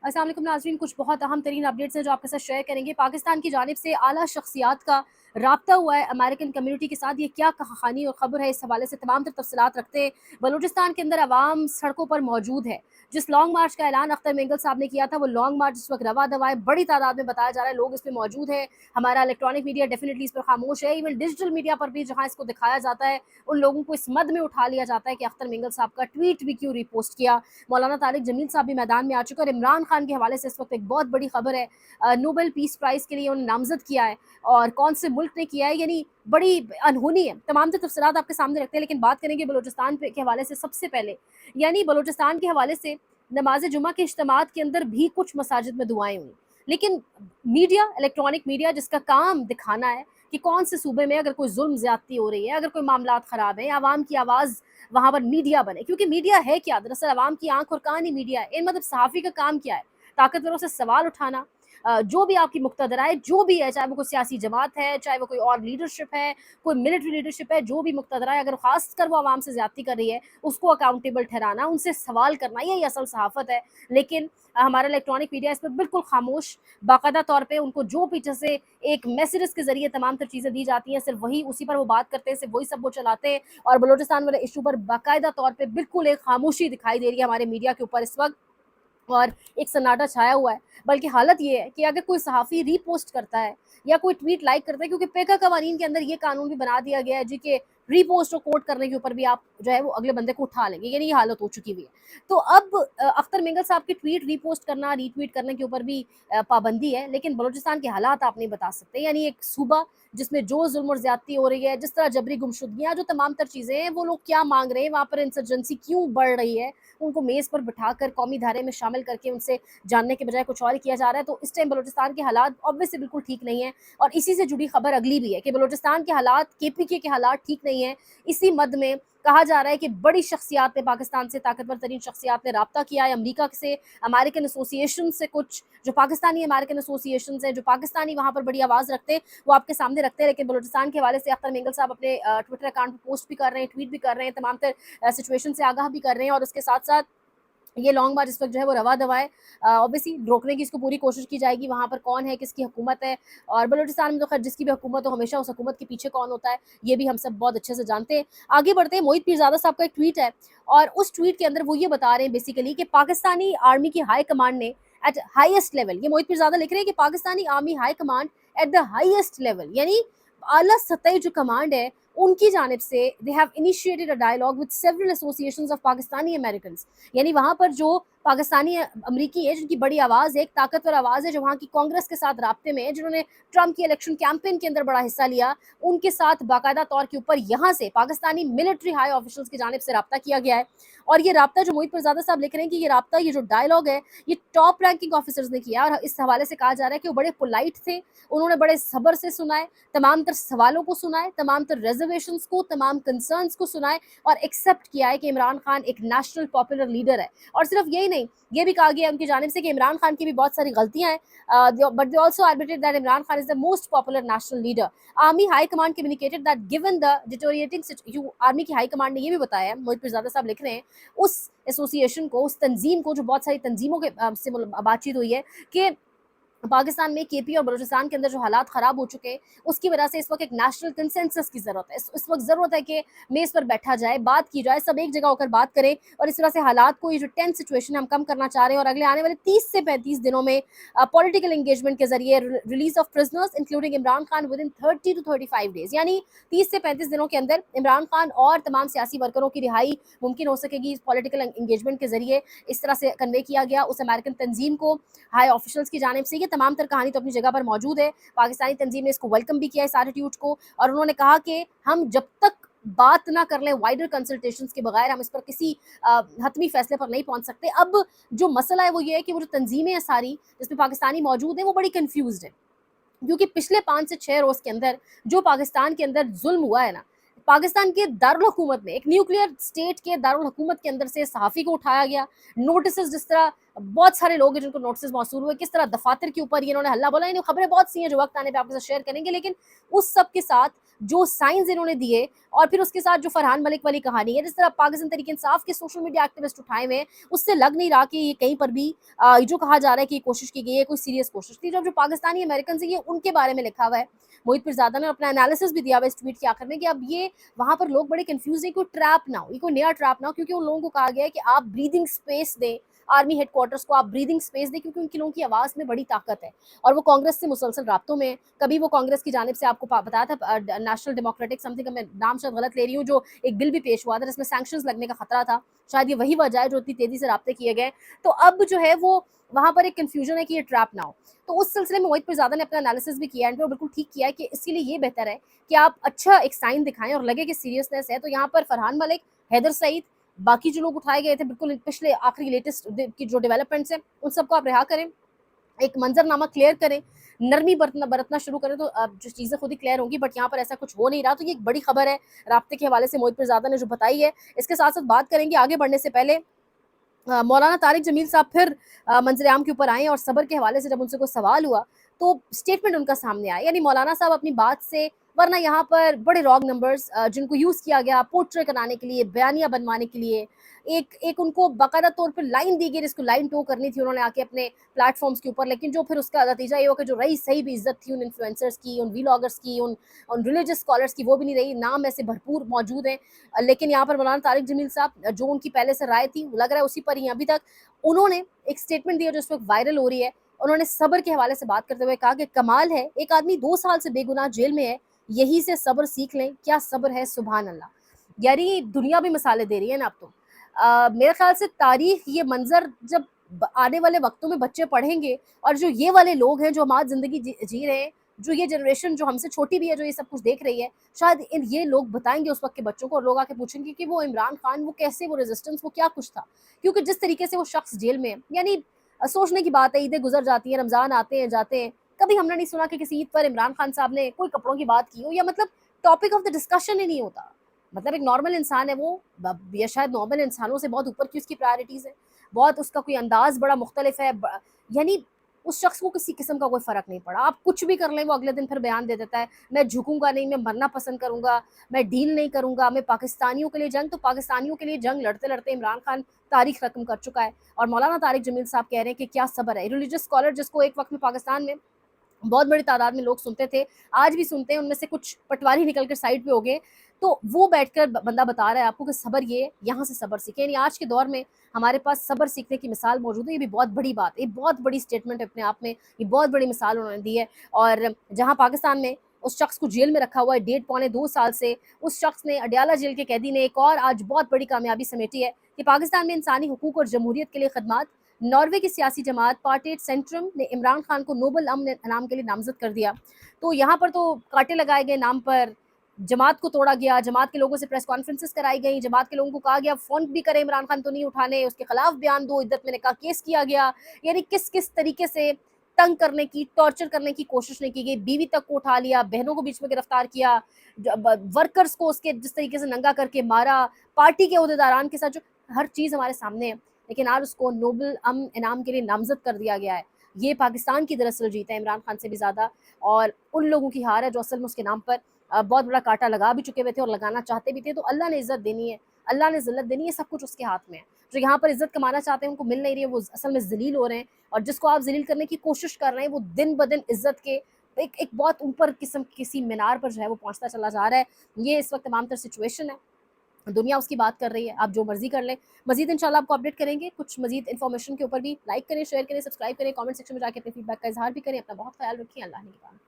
अस्सलाम वालेकुम नाज़रीन, कुछ बहुत अहम तरीन अपडेट्स हैं जो आपके साथ शेयर करेंगे। पाकिस्तान की जानिब से आला शख्सियात का राब्ता हुआ है अमेरिकन कम्युनिटी के साथ। ये क्या कहानी और ख़बर है, इस हवाले से तमाम तर तफसीलात रखते हैं। बलूचिस्तान के अंदर अवाम सड़कों पर मौजूद है। जिस लॉन्ग मार्च का ऐलान अख्तर मेंगल साहब ने किया था, वो लॉन्ग मार्च इस वक्त रवा दवा है। बड़ी तादाद में बताया जा रहा है लोग इसमें मौजूद है। हमारा इलेक्ट्रॉनिक मीडिया डेफिनेटली इस पर खामोश है। इवन डिजिटल मीडिया पर भी जहाँ इसको दिखाया जाता है, उन लोगों को इस मद में उठा लिया जाता है कि अख्तर मेंगल साहब का ट्वीट भी क्यों रिपोस्ट किया। मौलाना तारिक जमील साहब भी मैदान में आ चुके हैं और इमरान खान के हवाले से इस वक्त एक बहुत बड़ी खबर है। नोबेल पीस प्राइज़ के लिए उन्हें नामजद किया है और कौन से मुल्क ने किया है, यानी बड़ी अनहोनी है। तमाम तफसीलात आपके सामने रखते हैं, लेकिन बात करेंगे बलूचिस्तान के हवाले से सबसे पहले। यानी बलूचिस्तान के हवाले से नमाज जुमा के इज्तिमात के अंदर भी कुछ मसाजिद में दुआएं हुई, लेकिन मीडिया, इलेक्ट्रॉनिक मीडिया जिसका काम दिखाना है कि कौन से सूबे में अगर कोई जुल्म ज्यादती हो रही है, अगर कोई मामलात ख़राब है, आवाम की आवाज़ वहाँ पर मीडिया बने। क्योंकि मीडिया है क्या, दरअसल आवाम की आंख और कान ही मीडिया है। इन मतलब सहाफ़ी का काम क्या है? ताकतवरों से सवाल उठाना, जो भी आपकी मुक्तदर आए, जो भी है, चाहे वो कोई सियासी जमात है, चाहे वो कोई और लीडरशिप है, कोई मिलिट्री लीडरशिप है, जो भी मुक्तदर आए, अगर खास कर वो आवाम से ज्यादती कर रही है, उसको अकाउंटेबल ठहराना, उनसे सवाल करना, यही असल सहाफ़त है। लेकिन हमारा इलेक्ट्रॉनिक मीडिया इस पर बिल्कुल खामोश। बाकायदा तौर पे उनको जो पीछे से एक मैसेजेस के जरिए तमाम तर चीज़ें दी जाती हैं, सिर्फ वही उसी पर वो बात करते हैं, सिर्फ वही सब वो चलाते हैं। और बलूचिस्तान वाले इशू पर बाकायदा तौर पे बिल्कुल एक खामोशी दिखाई दे रही है हमारे मीडिया के ऊपर इस वक्त, और एक सन्नाटा छाया हुआ है। बल्कि हालत ये है कि अगर कोई सहाफ़ी रीपोस्ट करता है या कोई ट्वीट लाइक करता है, क्योंकि पेका कवानीन के अंदर ये कानून भी बना दिया गया है जी कि रीपोस्ट और कोट करने के ऊपर भी आप जो है वो अगले बंदे को उठा लेंगे, यानी ये हालत हो चुकी हुई है। तो अब अख्तर मेंगल साहब की ट्वीट रीपोस्ट करना, रीट्वीट करने के ऊपर भी पाबंदी है। लेकिन बलूचिस्तान के हालात आप नहीं बता सकते, यानी एक सूबा जिसमें जो जुल्म और ज्यादती हो रही है, जिस तरह जबरी गुमशुदगियाँ, जो तमाम तर चीज़ें हैं, वो लोग क्या मांग रहे हैं, वहाँ पर इंसर्जेंसी क्यों बढ़ रही है, उनको मेज़ पर बिठाकर कौमी धारे में शामिल करके उनसे जानने के बजाय कुछ और किया जा रहा है। तो इस टाइम बलूचिस्तान के हालात ऑब्वियसली बिल्कुल ठीक नहीं है। और इसी से जुड़ी खबर अगली भी है कि बलूचिस्तान के हालात, केपीके के हालात ठीक नहीं है। इसी मद में कहा जा रहा है कि बड़ी शख्सियात ने, पाकिस्तान से ताकतवर तरीन शख्सियात ने राब्ता किया है अमरीका से, अमेरिकन एसोसिएशन से, कुछ जो पाकिस्तानी अमेरिकन एसोसिएशन हैं, जो पाकिस्तानी वहाँ पर बड़ी आवाज़ रखते हैं, वो आपके सामने रखते हैं। लेकिन बलूचिस्तान के हवाले से अख्तर मेंगल साहब अपने ट्विटर अकाउंट पर पोस्ट भी कर रहे हैं, ट्वीट भी कर रहे हैं, तमाम तर सिचुएशन से आगाह भी कर रहे हैं। और उसके साथ साथ ये लॉन्ग मार्च इस वक्त जो है वो रवा दवा है। ऑब्वियसली रोकने की इसको पूरी कोशिश की जाएगी, वहाँ पर कौन है, किसकी हुकूमत है। और बलूचिस्तान में तो खैर जिसकी भी हुकूमत हो, हमेशा उस हुकूमत के पीछे कौन होता है, ये भी हम सब बहुत अच्छे से जानते हैं। आगे बढ़ते हैं, मोहित पीरजादा साहब का एक ट्वीट है और उस ट्वीट के अंदर वो ये बता रहे हैं बेसिकली कि पाकिस्तानी आर्मी की हाई कमांड ने एट हाईएस्ट लेवल, ये मोहित पीरजादा लिख रहे हैं कि Pakistani army high command at the highest level, यानी आला सतही जो कमांड है उनकी जानिब से they have initiated a dialogue with several associations of Pakistani Americans, यानी वहाँ पर जो पाकिस्तानी अमरीकी है, जिनकी बड़ी आवाज़ है, एक ताकतवर आवाज़ है, जो वहाँ की कांग्रेस के साथ राब्ते में है, जिन्होंने ट्रंप की इलेक्शन कैंपेन के अंदर बड़ा हिस्सा लिया, उनके साथ बाकायदा तौर के ऊपर यहाँ से पाकिस्तानी मिलिट्री हाई ऑफिशल्स की जानिब से राब्ता किया गया है। और ये राब्ता जो मोहित पीरजादा साहब लिख रहे हैं कि ये राब्ता, ये जो डायलॉग है, ये टॉप रैंकिंग ऑफिसर्स ने किया। और इस हवाले से कहा जा रहा है कि वो बड़े पोलाइट थे, उन्होंने बड़े सब्र से सुनाए, तमाम तर सवालों को सुनाए, तमाम तर रिजर्वेशंस को, तमाम कंसर्न्स को सुनाए और एक्सेप्ट किया है कि इमरान खान एक नेशनल पॉपुलर लीडर है। और सिर्फ यही नहीं, ये भी कहा गया उनकी जानिब से कि इमरान खान की भी बहुत सारी गलतियां हैं, but they also admitted that Imran Khan is the most popular national leader. Army high command communicated that given the deteriorating, army की हाई कमांड ने ये भी बताया, मोहित पीरजादा साहब लिख रहे हैं, उस एसोसिएशन को, उस तंजीम को, जो बहुत सारी तंजीमों के से बातचीत हुई है कि पाकिस्तान में केपी और बलूचिस्तान के अंदर जो हालात ख़राब हो चुके हैं, उसकी वजह से इस वक्त एक नेशनल कंसेंसस की ज़रूरत है। इस वक्त ज़रूरत है कि मेज़ पर बैठा जाए, बात की जाए, सब एक जगह होकर बात करें और इस तरह से हालात को, ये जो टेंस सिचुएशन है, हम कम करना चाह रहे हैं। और अगले आने वाले 30 से 35 दिनों में पॉलिटिकल एंगेजमेंट के जरिए release of prisoners including Imran Khan with in 30 to 35 days, यानी 30 से 35 दिनों के अंदर इमरान खान और तमाम सियासी वर्करों की रिहाई मुमकिन हो सकेगी इस पॉलिटिकल एंगेजमेंट के जरिए। इस तरह से कन्वे किया गया उस अमेरिकन तंजीम को, हाई ऑफिशल्स की जानिब से। ये तमाम तर कहानी तो अपनी जगह पर मौजूद है। पाकिस्तानी तंजीम ने इसको वेलकम भी किया इस एटीट्यूड को, और उन्होंने कहा कि हम जब तक बात ना कर लें वाइडर कंसल्टेशंस के बगैर, हम इस पर किसी हतमी फैसले पर नहीं पहुंच सकते। अब जो मसला है वो ये है कि वो जो तंजीमें हैं सारी जिसमें पाकिस्तानी मौजूद है, वो बड़ी कन्फ्यूज्ड है, क्योंकि पिछले 5 से 6 रोज के अंदर जो पाकिस्तान के अंदर जुल्म हुआ है ना, पाकिस्तान के दारुल हुकूमत में, एक न्यूक्लियर स्टेट के दारुल हुकूमत के अंदर से सहाफ़ी को उठाया गया, नोटिस जिस तरह बहुत सारे लोग हैं जिनको नोटिस मौसूल हुए, किस तरह दफातर के ऊपर ये इन्होंने हल्ला बोला, यानी खबरें बहुत सी हैं जो वक्त आने पे आपके साथ शेयर करेंगे, लेकिन उस सब के साथ जो साइंस इन्होंने दिए और फिर उसके साथ जो फरहान मलिक वाली कहानी है, जिस तरह पाकिस्तान तहरीक इंसाफ के सोशल मीडिया एक्टिविस्ट उठाए हुए हैं, उससे लग नहीं रहा कि ये कहीं पर भी जो कहा जा रहा है कि कोशिश की गई है कोई सीरियस कोशिश थी। जो पाकिस्तानी अमेरिकन है ये उनके बारे में लिखा हुआ है मोहित पिरजादा ने, अपना एनालिसिस भी दिया हुआ इस ट्वीट के आखिर में कि अब ये वहां पर लोग बड़े कंफ्यूज हैं, कोई ट्रैप ना हो, ये कोई नया ट्रैप ना हो, क्योंकि उन लोगों को कहा गया है कि आप ब्रीदिंग स्पेस दें आर्मी हेडक्वार्टर्स को, आप ब्रीदिंग स्पेस दें, क्योंकि उनकी लोगों की आवाज़ में बड़ी ताकत है और वो कांग्रेस से मुसलसल राब्तों में हैं। कभी वो कांग्रेस की जानिब से आपको बताया था नेशनल डेमोक्रेटिक समथिंग, मैं नाम शायद गलत ले रही हूँ, जो एक बिल भी पेश हुआ था जिसमें सैंक्शंस लगने का खतरा था, शायद ये वही वजह है जो इतनी तेजी से राब्ते किए गए। तो अब जो है वो वहां पर एक कंफ्यूजन है कि ये ट्रैप ना हो। तो उस सिलसिले में मोहित पिरजादा ने अपना एनालिसिस भी किया है, बिल्कुल ठीक किया है कि इसके लिए ये बेहतर है कि आप अच्छा एक साइन दिखाएं और लगे कि सीरियसनेस है। तो यहाँ पर फरहान मलिक, हैदर सईद, बाकी जो लोग उठाए गए थे बिल्कुल पिछले आखिरी लेटेस्ट की जो डेवलपमेंट्स हैं उन सबको आप रिहा करें, एक मंजरनामा क्लियर करें, नरमी बरतना शुरू करें, तो जो चीज़ें खुद ही क्लियर होंगी। बट यहाँ पर ऐसा कुछ हो नहीं रहा, तो ये एक बड़ी खबर है राब्ते के हवाले से मोहित पिरजादा ने जो बताई है। इसके साथ साथ बात करेंगे आगे बढ़ने से पहले, मौलाना तारिक जमील साहब फिर मंजर आम के ऊपर आए और सबर के हवाले से जब उनसे कोई सवाल हुआ तो स्टेटमेंट उनका सामने आया, यानी मौलाना साहब अपनी बात से, वरना यहाँ पर बड़े रॉन्ग नंबर्स जिनको यूज़ किया गया पोर्ट्रे कराने के लिए, बयानिया बनवाने के लिए, एक एक उनको बाकायदा तौर पर लाइन दी गई जिसको लाइन टो करनी थी उन्होंने आके अपने प्लेटफॉर्म्स के ऊपर, लेकिन जो फिर उसका नतीजा ये हो कि जो रही सही भी इज्जत थी उन इन्फ्लुएंसर्स की, उन वीलॉगर्स की, उन रिलीजियस स्कॉलर्स की, वो भी नहीं रही। नाम ऐसे भरपूर मौजूद हैं, लेकिन यहाँ पर मौलाना तारिक जमील साहब जो उनकी पहले से राय थी लग रहा है उसी पर ही अभी तक, उन्होंने एक स्टेटमेंट दिया जो इस वक्त वायरल हो रही है। उन्होंने सब्र के हवाले से बात करते हुए कहा कि कमाल है, एक आदमी 2 साल से बेगुनाह जेल में है, यही से सब्र सीख लें, क्या सब्र है, सुभान अल्लाह। यानी दुनिया भी मिसालें दे रही है ना अब तो। मेरे ख्याल से तारीख, ये मंजर जब आने वाले वक्तों में बच्चे पढ़ेंगे और जो ये वाले लोग हैं जो हम आज जिंदगी जी रहे हैं, जो ये जनरेशन जो हमसे छोटी भी है जो ये सब कुछ देख रही है, शायद ये लोग बताएंगे उस वक्त के बच्चों को और लोग आके पूछेंगे कि वो इमरान खान, वो कैसे, वो रेजिस्टेंस, वो क्या कुछ था, क्योंकि जिस तरीके से वो शख्स जेल में है, यानी सोचने की बात है, ईदें गुजर जाती है, रमजान आते हैं जाते हैं, कभी हमने नहीं सुना कि किसी ईद पर इमरान खान साहब ने कोई कपड़ों की बात की हो, या मतलब टॉपिक ऑफ द डिस्कशन ही नहीं होता। मतलब एक नॉर्मल इंसान है वो, या शायद नॉर्मल इंसानों से बहुत ऊपर की उसकी प्रायोरिटीज़ है, बहुत उसका कोई अंदाज़ बड़ा मुख्तलिफ है, यानी उस शख्स को किसी किस्म का कोई फ़र्क नहीं पड़ा। आप कुछ भी कर लें वो अगले दिन फिर बयान दे देता है, मैं झुकूंगा नहीं, मैं मरना पसंद करूंगा, मैं डील नहीं करूंगा, मैं पाकिस्तानियों के लिए जंग, तो पाकिस्तानियों के लिए जंग लड़ते लड़ते इमरान खान तारीख रकम कर चुका है। और मौलाना तारिक जमील साहब कह रहे हैं कि क्या सब्र है। रिलीजियस स्कॉलर जिसको एक वक्त में पाकिस्तान में बहुत बड़ी तादाद में लोग सुनते थे, आज भी सुनते हैं, उनमें से कुछ पटवारी निकल कर साइड पे हो गए, तो वो बैठकर बंदा बता रहा है आपको कि सब्र, ये यहाँ से सब्र सीखें। यानी आज के दौर में हमारे पास सब्र सीखने की मिसाल मौजूद है, ये भी बहुत बड़ी बात है, ये बहुत बड़ी स्टेटमेंट है अपने आप में, ये बहुत बड़ी मिसाल उन्होंने दी है। और जहाँ पाकिस्तान में उस शख्स को जेल में रखा हुआ है 1.5-2 साल से, उस शख्स ने, अडयाला जेल के कैदी ने, एक और आज बहुत बड़ी कामयाबी समेटी है कि पाकिस्तान में इंसानी हुकूक और जमहूरियत के लिए खदमात, नॉर्वे की सियासी जमात पार्टेट सेंट्रम ने इमरान खान को नोबल अमन इनाम के लिए नामजद कर दिया। तो यहाँ पर तो कांटे लगाए गए नाम पर, जमात को तोड़ा गया, जमात के लोगों से प्रेस कॉन्फ्रेंसेस कराई गई, जमात के लोगों को कहा गया फ़ोन भी करें इमरान खान तो नहीं उठाने, उसके खिलाफ बयान दो, इद्दत में निकाह केस किया गया। यानी किस किस तरीके से तंग करने की, टॉर्चर करने की कोशिश नहीं की गई, बीवी तक को उठा लिया, बहनों को बीच में गिरफ्तार किया, वर्कर्स को उसके जिस तरीके से नंगा करके मारा, पार्टी के अहदेदारान के साथ जो हर चीज़ हमारे सामने है, लेकिन आज उसको नोबल अमन इनाम के लिए नामजद कर दिया गया है। ये पाकिस्तान की दरअसल जीत है इमरान खान से भी ज़्यादा, और उन लोगों की हार है जो असल में उसके नाम पर बहुत बड़ा कांटा लगा भी चुके हुए थे और लगाना चाहते भी थे। तो अल्लाह ने इज़्ज़त देनी है, अल्लाह ने ज़िल्लत देनी है, सब कुछ उसके हाथ में है। जो यहाँ पर इज़्ज़त कमाना चाहते हैं उनको मिल नहीं रही है, वो असल में ज़लील हो रहे हैं, और जिसको आप ज़लील करने की कोशिश कर रहे हैं वो दिन ब दिन इज़्ज़त के एक बहुत ऊपर किस्म किसी मीनार पर जो है वो पहुँचता चला जा रहा है। ये इस वक्त तमाम तर सिचुएशन है, दुनिया उसकी बात कर रही है, आप जो मर्ज़ी कर लें। मज़ीद इंशाल्लाह आपको अपडेट करेंगे, कुछ मज़ीद इन्फॉर्मेशन के ऊपर भी। लाइक करें, शेयर करें, सब्सक्राइब करें, कमेंट सेक्शन में जाके अपने फीडबैक का इज़हार भी करें। अपना बहुत ख्याल रखिए, अल्लाह ने निगहबान।